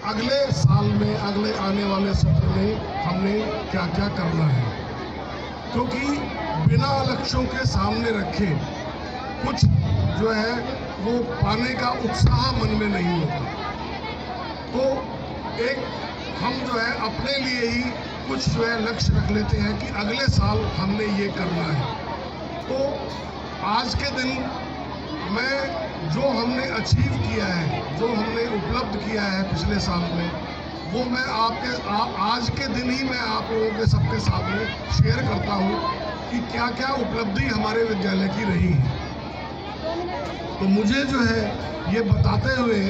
अगले साल में, अगले आने वाले सत्र में हमने क्या क्या करना है, क्योंकि बिना लक्ष्यों के सामने रखे कुछ जो है वो पाने का उत्साह मन में नहीं होता। तो एक हम जो है अपने लिए ही कुछ जो है लक्ष्य रख लेते हैं कि अगले साल हमने ये करना है। तो आज के दिन मैं जो हमने अचीव किया है, जो हमने उपलब्ध किया है पिछले साल में, वो मैं आज के दिन ही मैं आप लोगों के सबके सामने शेयर करता हूँ कि क्या क्या उपलब्धि हमारे विद्यालय की रही है। तो मुझे जो है ये बताते हुए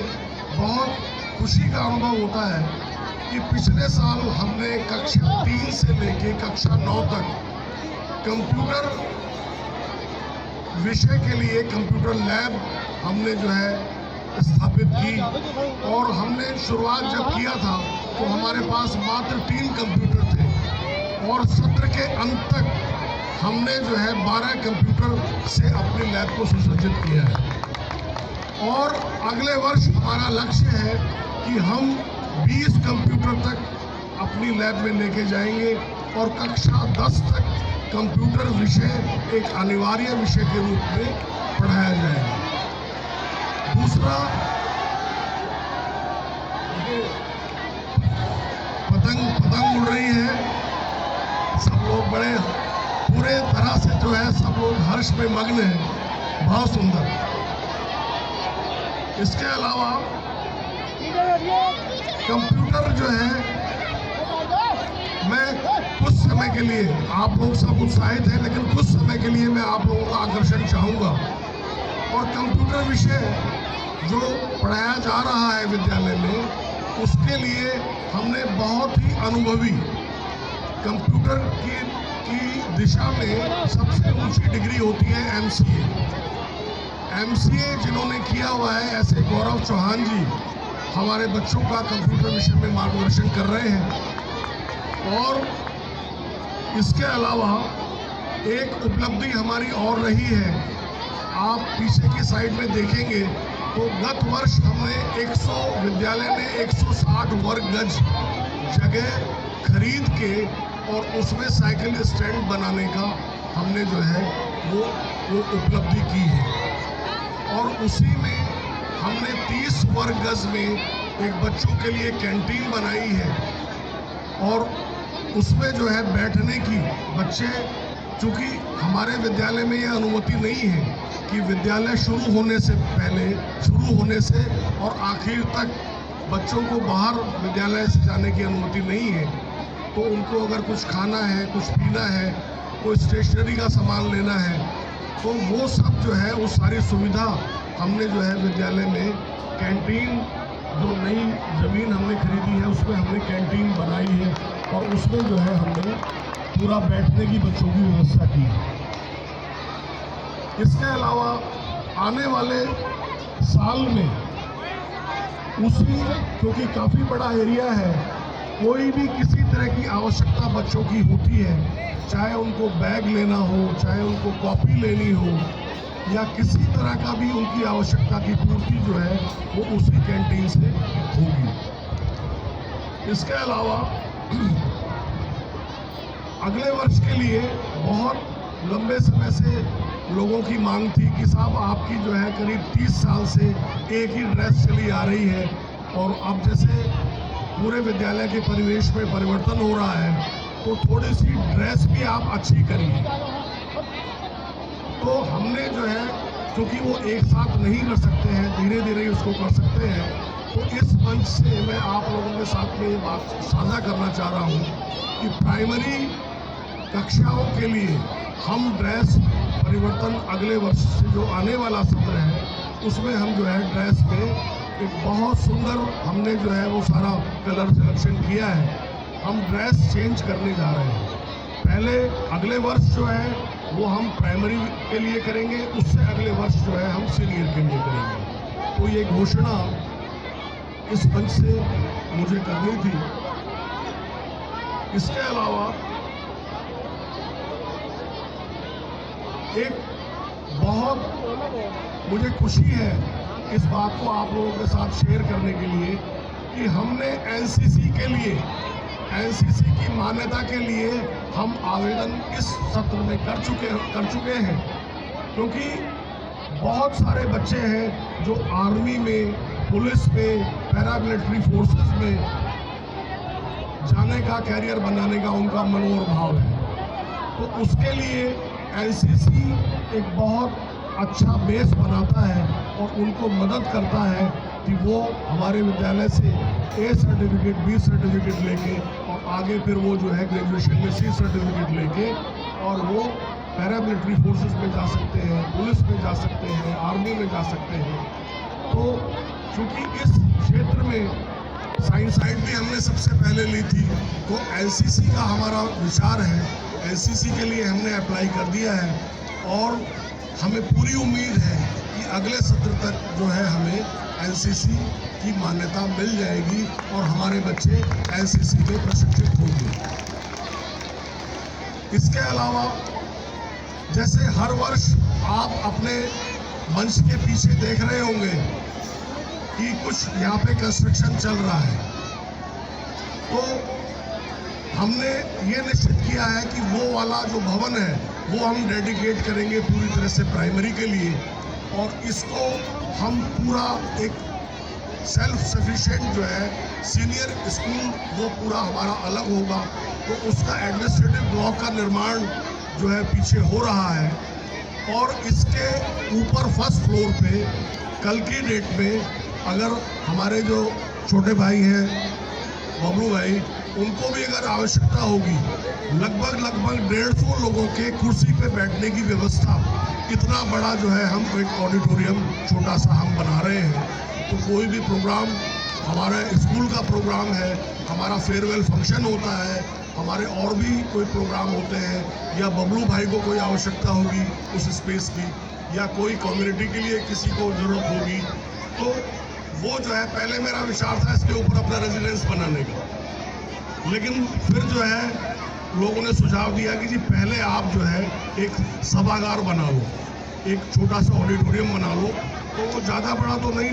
बहुत खुशी का अनुभव होता है कि पिछले साल हमने कक्षा 3 से लेके कक्षा 9 तक कंप्यूटर विषय के लिए कंप्यूटर लैब हमने जो है स्थापित की। और हमने शुरुआत जब किया था तो हमारे पास मात्र 3 कंप्यूटर थे और सत्र के अंत तक हमने जो है 12 कंप्यूटर से अपनी लैब को सुसज्जित किया है। और अगले वर्ष हमारा लक्ष्य है कि हम 20 कंप्यूटर तक अपनी लैब में लेके जाएंगे और कक्षा 10 तक कंप्यूटर विषय एक अनिवार्य विषय के रूप में पढ़ाया जाएगा। दूसरा, पतंग उड़ रही है, सब लोग बड़े पूरे तरह से जो है सब लोग हर्ष में मग्न हैं, बहुत सुंदर। इसके अलावा कंप्यूटर जो है मैं कुछ समय के लिए, आप लोग सब उत्साहित हैं लेकिन कुछ समय के लिए मैं आप लोगों का आकर्षण चाहूँगा। और कंप्यूटर विषय जो पढ़ाया जा रहा है विद्यालय में, उसके लिए हमने बहुत ही अनुभवी कंप्यूटर की दिशा में सबसे ऊंची डिग्री होती है एमसीए जिन्होंने किया हुआ है, ऐसे गौरव चौहान जी हमारे बच्चों का कंप्यूटर विषय में मार्गदर्शन कर रहे हैं। और इसके अलावा एक उपलब्धि हमारी और रही है, आप पीछे की साइड में देखेंगे तो गत वर्ष हमने विद्यालय ने 160 वर्ग गज जगह खरीद के और उसमें साइकिल स्टैंड बनाने का हमने जो है वो उपलब्धि की है। और उसी में हमने 30 वर्ग गज में एक बच्चों के लिए कैंटीन बनाई है और उसमें जो है बैठने की, बच्चे, चूँकि हमारे विद्यालय में ये अनुमति नहीं है कि विद्यालय शुरू होने से और आखिर तक बच्चों को बाहर विद्यालय से जाने की अनुमति नहीं है। तो उनको अगर कुछ खाना है, कुछ पीना है, कोई स्टेशनरी का सामान लेना है, तो वो सब जो है वो सारी सुविधा हमने जो है विद्यालय में कैंटीन, जो नई ज़मीन हमने खरीदी है उसमें हमने कैंटीन बनाई है और उसमें जो है हमने पूरा बैठने की बच्चों की व्यवस्था की है। इसके अलावा आने वाले साल में क्योंकि काफ़ी बड़ा एरिया है, कोई भी किसी तरह की आवश्यकता बच्चों की होती है, चाहे उनको बैग लेना हो, चाहे उनको कॉपी लेनी हो, या किसी तरह का भी उनकी आवश्यकता की पूर्ति जो है वो उसी कैंटीन से होगी। इसके अलावा अगले वर्ष के लिए बहुत लंबे समय से लोगों की मांग थी कि साहब आपकी जो है करीब 30 साल से एक ही ड्रेस चली आ रही है और अब जैसे पूरे विद्यालय के परिवेश में परिवर्तन हो रहा है तो थोड़ी सी ड्रेस भी आप अच्छी करिए। तो हमने जो है, क्योंकि वो एक साथ नहीं कर सकते हैं, धीरे धीरे उसको कर सकते हैं, तो इस मंच से मैं आप लोगों के साथ में ये बात साझा करना चाह रहा हूँ कि प्राइमरी कक्षाओं के लिए हम ड्रेस परिवर्तन अगले वर्ष से जो आने वाला सत्र है उसमें हम जो है ड्रेस पे एक बहुत सुंदर हमने जो है वो सारा कलर सिलेक्शन किया है। हम ड्रेस चेंज करने जा रहे हैं। पहले अगले वर्ष जो है वो हम प्राइमरी के लिए करेंगे, उससे अगले वर्ष जो है हम सीनियर के लिए करेंगे। तो ये घोषणा इस मंच से मुझे करनी थी। इसके अलावा एक बहुत मुझे खुशी है इस बात को आप लोगों के साथ शेयर करने के लिए कि हमने एनसीसी के लिए, एनसीसी की मान्यता के लिए हम आवेदन इस सत्र में कर चुके हैं, क्योंकि बहुत सारे बच्चे हैं जो आर्मी में, पुलिस में, पैरामिलिट्री फोर्सेस में जाने का, कैरियर बनाने का उनका मनोभाव है। तो उसके लिए एनसीसी एक बहुत अच्छा बेस बनाता है और उनको मदद करता है कि वो हमारे विद्यालय से ए सर्टिफिकेट, बी सर्टिफिकेट लेके और आगे फिर वो जो है ग्रेजुएशन में सी सर्टिफिकेट लेके और वो पैरामिलिट्री फोर्सेस में जा सकते हैं, पुलिस में जा सकते हैं, आर्मी में जा सकते हैं। तो चूँकि इस क्षेत्र में साइंस साइड भी हमने सबसे पहले ली थी, तो एनसीसी का हमारा विचार है, एनसीसी के लिए हमने अप्लाई कर दिया है और हमें पूरी उम्मीद है कि अगले सत्र तक जो है हमें एनसीसी की मान्यता मिल जाएगी और हमारे बच्चे एनसीसी में प्रशिक्षित होंगे। इसके अलावा जैसे हर वर्ष आप अपने मंच के पीछे देख रहे होंगे कि कुछ यहाँ पे कंस्ट्रक्शन चल रहा है, तो हमने ये निश्चित किया है कि वो वाला जो भवन है वो हम डेडिकेट करेंगे पूरी तरह से प्राइमरी के लिए, और इसको हम पूरा एक सेल्फ सफिशिएंट जो है सीनियर स्कूल वो पूरा हमारा अलग होगा। तो उसका एडमिनिस्ट्रेटिव ब्लॉक का निर्माण जो है पीछे हो रहा है, और इसके ऊपर फर्स्ट फ्लोर पे कल की डेट में अगर हमारे जो छोटे भाई हैं बबलू भाई, उनको भी अगर आवश्यकता होगी, लगभग 150 लोगों के कुर्सी पे बैठने की व्यवस्था, इतना बड़ा जो है हम एक ऑडिटोरियम छोटा सा हम बना रहे हैं। तो कोई भी प्रोग्राम, हमारा स्कूल का प्रोग्राम है, हमारा फेयरवेल फंक्शन होता है, हमारे और भी कोई प्रोग्राम होते हैं, या बबलू भाई को कोई आवश्यकता होगी उस स्पेस की, या कोई कम्युनिटी के लिए किसी को ज़रूरत होगी, तो वो जो है, पहले मेरा विचार था इसके ऊपर अपना रेजिडेंस बनाने का, लेकिन फिर जो है लोगों ने सुझाव दिया कि जी पहले आप जो है एक सभागार बना लो, एक छोटा सा ऑडिटोरियम बना लो, तो वो ज़्यादा बड़ा तो नहीं